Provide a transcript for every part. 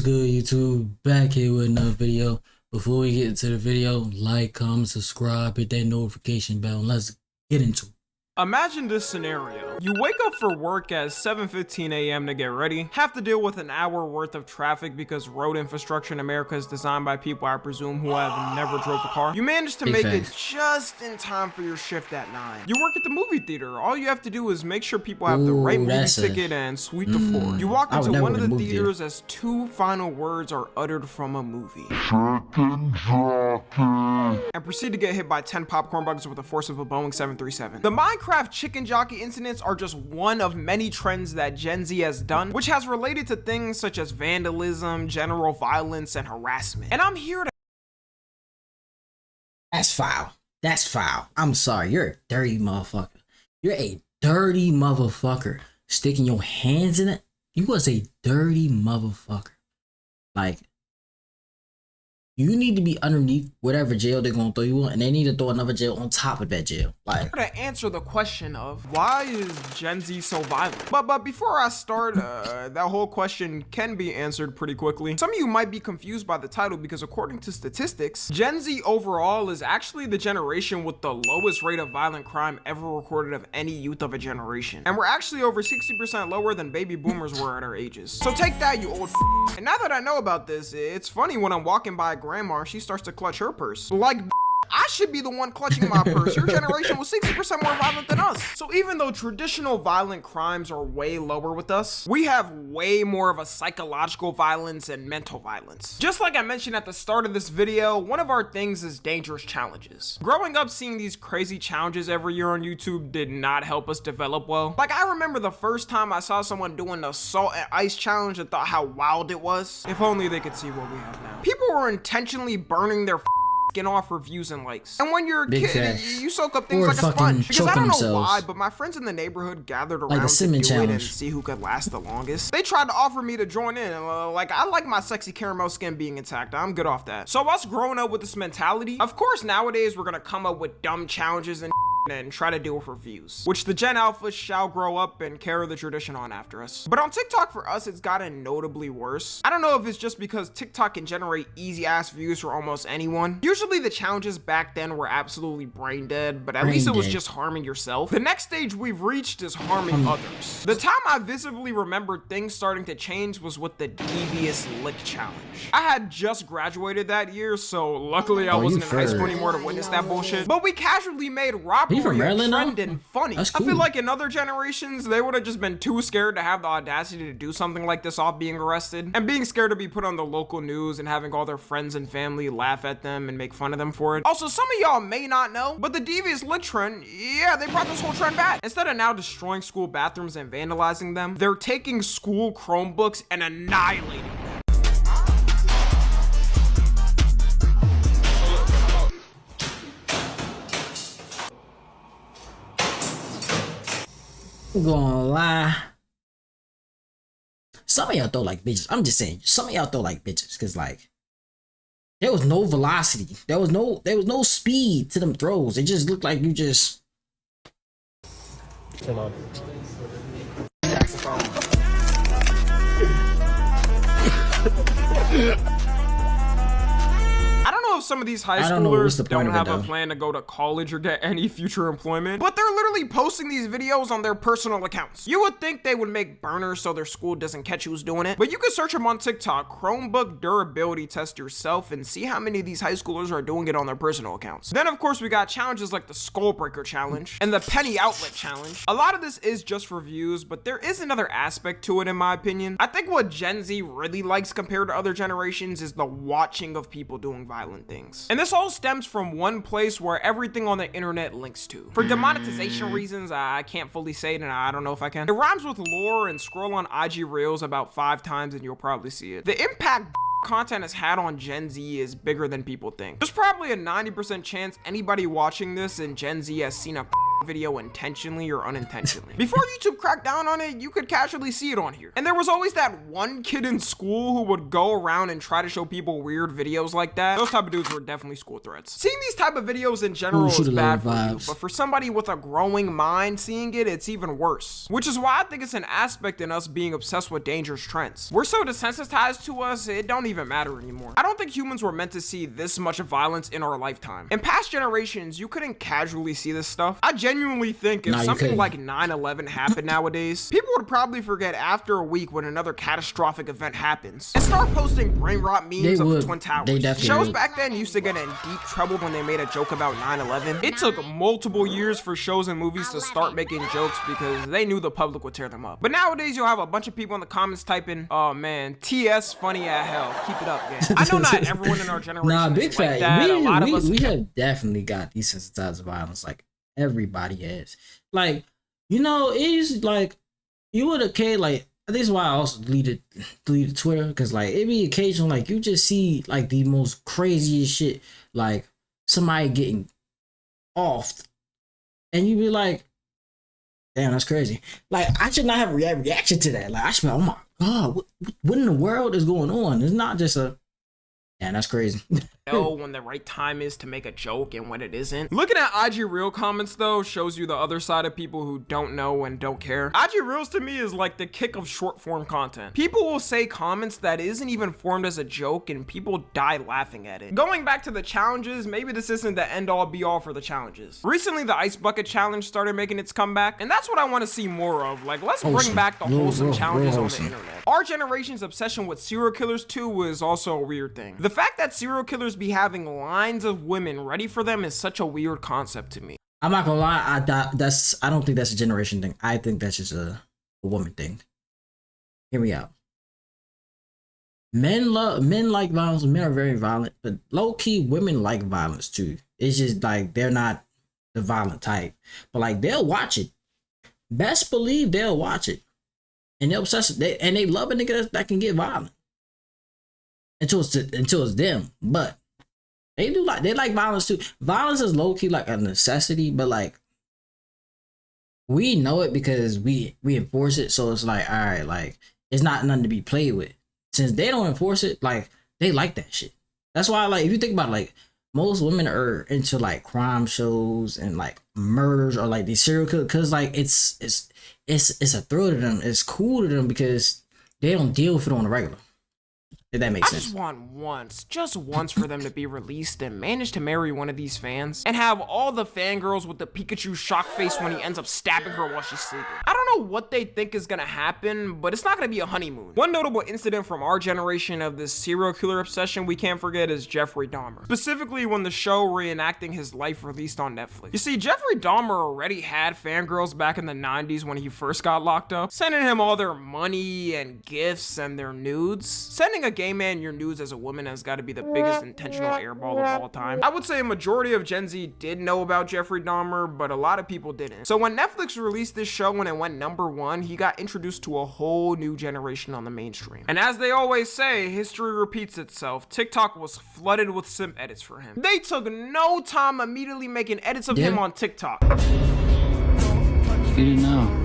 What's good, YouTube? Back here with another video. Before we get into the video, like, comment, subscribe, hit that notification bell, and let's get into it. Imagine this scenario. You wake up for work at 7:15 a.m. to get ready, have to deal with an hour worth of traffic because road infrastructure in America is designed by people, I presume, who have never drove a car. You manage to make it just in time for your shift at 9. You work at the movie theater. All you have to do is make sure people have the right movie ticket and sweep the floor. You walk into one of the theaters as two final words are uttered from a movie. And proceed to get hit by 10 popcorn bugs with the force of a Boeing 737. The Minecraft chicken jockey incidents are just one of many trends that Gen Z has done, which has related to things such as vandalism, general violence, and harassment. And I'm here to— That's foul. That's foul. I'm sorry. You're a dirty motherfucker. You're a dirty motherfucker. Sticking your hands in it. You was a dirty motherfucker. Like, you need to be underneath whatever jail they're gonna throw you in, and they need to throw another jail on top of that jail. Like, to answer the question of why is Gen Z so violent? But before I start, that whole question can be answered pretty quickly. Some of you might be confused by the title because according to statistics, Gen Z overall is actually the generation with the lowest rate of violent crime ever recorded of any youth of a generation. And we're actually over 60% lower than baby boomers were at our ages. So take that, you old f***. And now that I know about this, it's funny when I'm walking by grandma and she starts to clutch her purse. Like, I should be the one clutching my purse. Your generation was 60% more violent than us. So even though traditional violent crimes are way lower with us, we have way more of a psychological violence and mental violence. Just like I mentioned at the start of this video, one of our things is dangerous challenges. Growing up seeing these crazy challenges every year on YouTube did not help us develop well. Like, I remember the first time I saw someone doing the salt and ice challenge and thought how wild it was. If only they could see what we have now. People were intentionally burning their skin off for views and likes. And when you're a kid, you soak up things like a sponge. Because I don't know why, but my friends in the neighborhood gathered around to do it and see who could last the longest. They tried to offer me to join in. Like, I like my sexy caramel skin being intact. I'm good off that. So us growing up with this mentality, of course nowadays we're gonna come up with dumb challenges and try to do it for views, which the Gen Alphas shall grow up and carry the tradition on after us. But on TikTok for us, it's gotten notably worse. I don't know if it's just because TikTok can generate easy ass views for almost anyone. Usually the challenges back then were absolutely brain dead, but at least it was just harming yourself. The next stage we've reached is harming others. The time I visibly remembered things starting to change was with the devious lick challenge. I had just graduated that year, so luckily I wasn't in high school anymore to witness that bullshit. But we casually made robbery a trend and funny. Cool. I feel like in other generations, they would have just been too scared to have the audacity to do something like this off being arrested, and being scared to be put on the local news and having all their friends and family laugh at them and make fun of them for it. Also, some of y'all may not know, but the devious lick trend, yeah, they brought this whole trend back. Instead of now destroying school bathrooms and vandalizing them, they're taking school Chromebooks and annihilating them. I'm gonna lie. Some of y'all throw like bitches. I'm just saying, some of y'all throw like bitches, cause like there was no velocity, there was no speed to them throws. It just looked like you just. Come on. I don't know if some of these high schoolers don't have a plan to go to college or get any future employment, but they're literally posting these videos on their personal accounts. You would think they would make burners so their school doesn't catch who's doing it, but you can search them on TikTok, Chromebook durability test yourself, and see how many of these high schoolers are doing it on their personal accounts. Then of course we got challenges like the Skull Breaker challenge and the Penny Outlet challenge. A lot of this is just for views, but there is another aspect to it in my opinion. I think what Gen Z really likes compared to other generations is the watching of people doing violent things. And this all stems from one place where everything on the internet links to. For demonetization reasons, I can't fully say it and I don't know if I can. It rhymes with lore, and scroll on IG Reels about 5 times and you'll probably see it. The impact content has had on Gen Z is bigger than people think. There's probably a 90% chance anybody watching this in Gen Z has seen a video intentionally or unintentionally. Before YouTube cracked down on it, you could casually see it on here. And there was always that one kid in school who would go around and try to show people weird videos like that. Those type of dudes were definitely school threats. Seeing these type of videos in general is bad for you, but for somebody with a growing mind seeing it, it's even worse. Which is why I think it's an aspect in us being obsessed with dangerous trends. We're so desensitized to us, it don't even matter anymore. I don't think humans were meant to see this much violence in our lifetime. In past generations, you couldn't casually see this stuff. I genuinely think if something like 9/11 happened nowadays, people would probably forget after a week when another catastrophic event happens and start posting brain rot memes of the Twin Towers. Shows back then used to get in deep trouble when they made a joke about 9/11. It took multiple years for shows and movies to start making jokes because they knew the public would tear them up. But nowadays you'll have a bunch of people in the comments typing, "Oh man, TS funny as hell. Keep it up, gang." I know not everyone in our generation is like that. A lot of us have definitely got desensitized to violence. Like everybody has. Like, you know, it's like you would okay, like I think that's why I also deleted Twitter, because like it be occasional, like you just see like the most craziest shit, like somebody getting offed, and you be like, damn, that's crazy. Like I should not have a reaction to that. Like I should be, oh my god, what in the world is going on? It's not just a, yeah, that's crazy. Know when the right time is to make a joke and when it isn't. Looking at IG Reel comments though shows you the other side of people who don't know and don't care. IG Reels to me is like the kick of short form content. People will say comments that isn't even formed as a joke and people die laughing at it. Going back to the challenges, maybe this isn't the end all be all for the challenges. Recently the Ice Bucket Challenge started making its comeback, and that's what I want to see more of. Like, let's bring back the wholesome challenges on the internet. Our generation's obsession with serial killers too was also a weird thing. The fact that serial killers be having lines of women ready for them is such a weird concept to me. I'm not gonna lie, I don't think that's a generation thing. I think that's just a woman thing. Hear me out. Men like violence. Men are very violent, but low key women like violence too. It's just like they're not the violent type, but like they'll watch it. Best believe they'll watch it, and they're obsessed. They love a nigga that can get violent until it's them, but. They like violence too. Violence is low key like a necessity, but like we know it because we enforce it. So it's like, all right, like it's not nothing to be played with. Since they don't enforce it, like they like that shit. That's why, like, if you think about it, like most women are into like crime shows and like murders or like these serial killers, because like it's a thrill to them. It's cool to them because they don't deal with it on the regular. If that makes sense. I just want just once for them to be released and manage to marry one of these fans and have all the fangirls with the Pikachu shock face when he ends up stabbing her while she's sleeping. I don't know what they think is gonna happen, but it's not gonna be a honeymoon. One notable incident from our generation of this serial killer obsession we can't forget is Jeffrey Dahmer. Specifically when the show reenacting his life released on Netflix. You see, Jeffrey Dahmer already had fangirls back in the 90s when he first got locked up, sending him all their money and gifts and their nudes. Sending a gay man your nudes as a woman has got to be the biggest intentional airball of all time. I would say a majority of Gen Z did know about Jeffrey Dahmer, but a lot of people didn't. So when Netflix released this show and it went #1, he got introduced to a whole new generation on the mainstream. And as they always say, history repeats itself. TikTok was flooded with simp edits for him. They took no time immediately making edits of him on TikTok. You didn't know.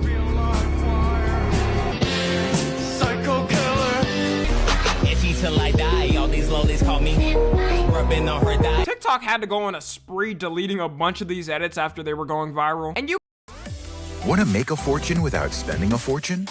Till I die, all these lollies call me rubbing on her die. TikTok had to go on a spree deleting a bunch of these edits after they were going viral. And you want to make a fortune without spending a fortune?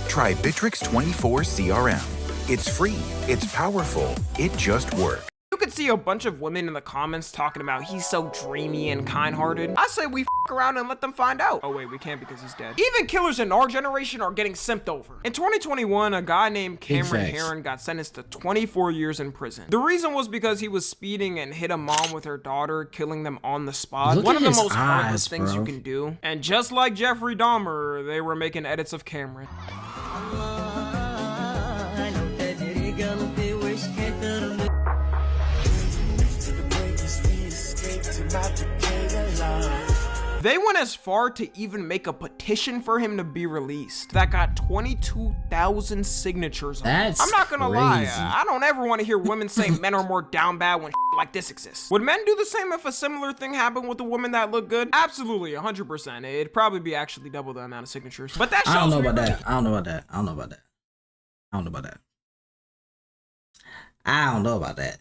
Try Bitrix 24 CRM. It's free, it's powerful, it just works. You could see a bunch of women in the comments talking about he's so dreamy and kind-hearted. I say we f around and let them find out. Oh wait, we can't because he's dead. Even killers in our generation are getting simped over. In 2021, a guy named Cameron Herron got sentenced to 24 years in prison. The reason was because he was speeding and hit a mom with her daughter, killing them on the spot. One of the most heartless things you can do. And just like Jeffrey Dahmer, they were making edits of Cameron. They went as far to even make a petition for him to be released that got 22,000 signatures on it. That's I'm not gonna lie, crazy. I don't ever want to hear women say men are more down bad when like this exists. Would men do the same if a similar thing happened with a woman that looked good? Absolutely, 100%. It'd probably be actually double the amount of signatures. But that shows I don't know me about really- that. I don't know about that. I don't know about that. I don't know about that. I don't know about that.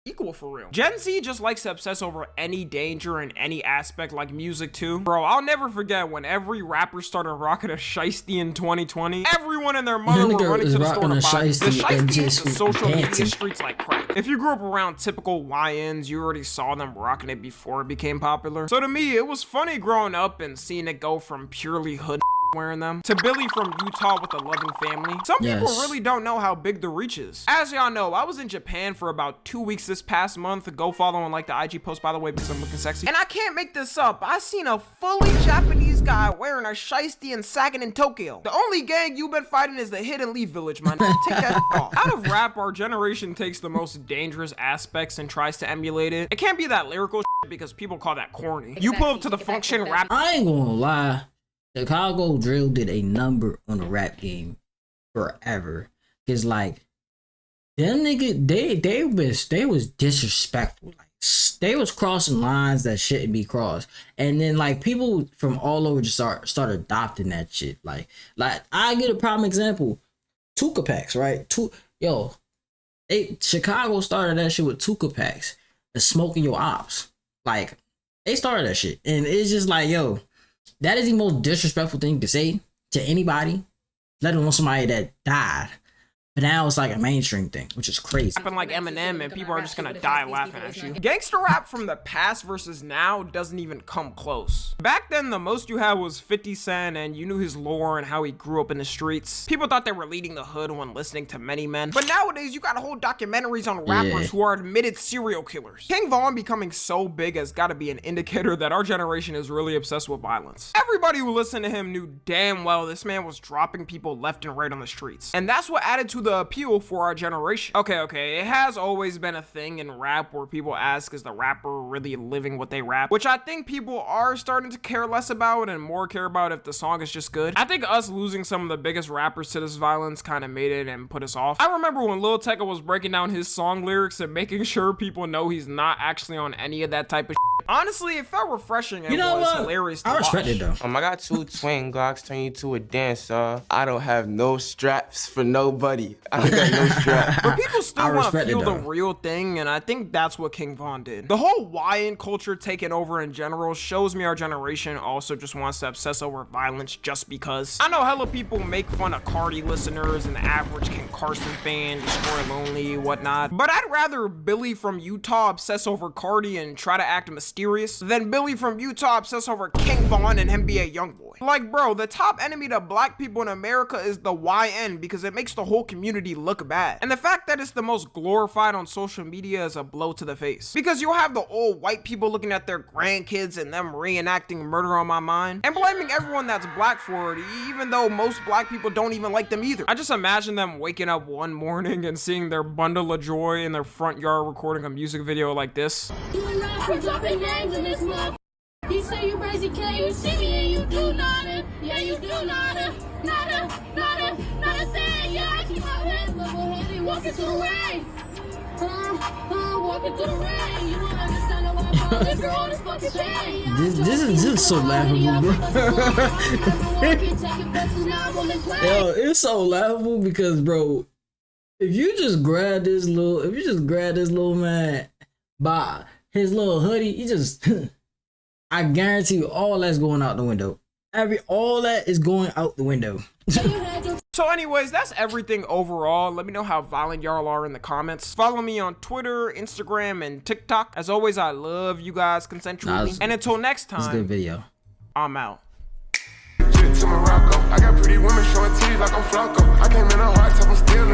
Equal for real. Gen Z just likes to obsess over any danger in any aspect, like music too. Bro, I'll never forget when every rapper started rocking a shiesty in 2020. Everyone and their mother were Nigga running is to the store rocking to a buy it. The shiesty and shiesty hit just the social media dancing. streets like crack. If you grew up around typical YNs, you already saw them rocking it before it became popular. So to me, it was funny growing up and seeing it go from purely hood wearing them to Billy from Utah with a loving family. Some people Yes. really don't know how big the reach is. As y'all know, I was in Japan for about 2 weeks this past month. Go follow on like the IG post, by the way, because I'm looking sexy. And I can't make this up. I seen a fully Japanese guy wearing a shiesty and sagging in Tokyo. The only gang you've been fighting is the Hidden Leaf Village, man. Take that off. Out of rap, our generation takes the most dangerous aspects and tries to emulate it. It can't be that lyrical shit because people call that corny. You pull up to the function rap. I ain't gonna lie. Chicago drill did a number on the rap game forever. Cause like them niggas, they was disrespectful. Like they was crossing lines that shouldn't be crossed. And then like people from all over just start adopting that shit. Like I get a prime example. Tuka packs, right? Chicago started that shit with Tuka packs and smoking your ops. Like they started that shit. And it's just like, yo, that is the most disrespectful thing to say to anybody, let alone somebody that died. But now it's like a mainstream thing, which is crazy. Rapping like Eminem and people are just gonna die laughing at you. Gangster rap from the past versus now doesn't even come close. Back then, the most you had was 50 Cent and you knew his lore and how he grew up in the streets. People thought they were leading the hood when listening to Many Men. But nowadays, you got whole documentaries on rappers who are admitted serial killers. King Von becoming so big has gotta be an indicator that our generation is really obsessed with violence. Everybody who listened to him knew damn well this man was dropping people left and right on the streets. And that's what added to the appeal for our generation. Okay, it has always been a thing in rap where people ask, is the rapper really living what they rap? Which I think people are starting to care less about and more care about if the song is just good. I think us losing some of the biggest rappers to this violence kind of made it and put us off. I remember when Lil Tecca was breaking down his song lyrics and making sure people know he's not actually on any of that type of shit. Honestly, it felt refreshing and You know was what? hilarious to I respect watch. it though. I got 2 twin Glocks, turn you to a dancer. I don't have no straps for nobody. I don't got no straps. But people still I want to respect it, feel the though. real thing, and I think that's what King Von did. The whole YN culture taking over in general shows me our generation also just wants to obsess over violence just because. I know hella people make fun of Cardi listeners and the average Ken Carson fan, Destroy Lonely, whatnot. But I'd rather Billy from Utah obsess over Cardi and try to act mysterious than Billy from Utah obsess over King Von and him be a young boy. Like, bro, the top enemy to black people in America is the YN because it makes the whole community look bad. And the fact that it's the most glorified on social media is a blow to the face. Because you'll have the old white people looking at their grandkids and them reenacting Murder on My Mind and blaming everyone that's black for it, even though most black people don't even like them either. I just imagine them waking up one morning and seeing their bundle of joy in their front yard recording a music video like this. We're dropping names in this month. You say you crazy, can you see me and you do nada? Yeah, you do nada thing. Yeah, I keep my head level-headed, walking through the rain. Walking through the rain. You won't understand why I'm on this girl on this fucking thing. This is just so laughable, bro. Yo, it's so laughable because, bro, if you just grab this little man by his little hoodie, he just I guarantee you all that's going out the window. All that is going out the window. So anyways, that's everything overall. Let me know how violent y'all are in the comments. Follow me on Twitter, Instagram, and TikTok. As always, I love you guys consensually. And until next It's a good time, video. I'm out. To Morocco, I got pretty women showing titties like I'm Flacco. I came in a hard top, I'm still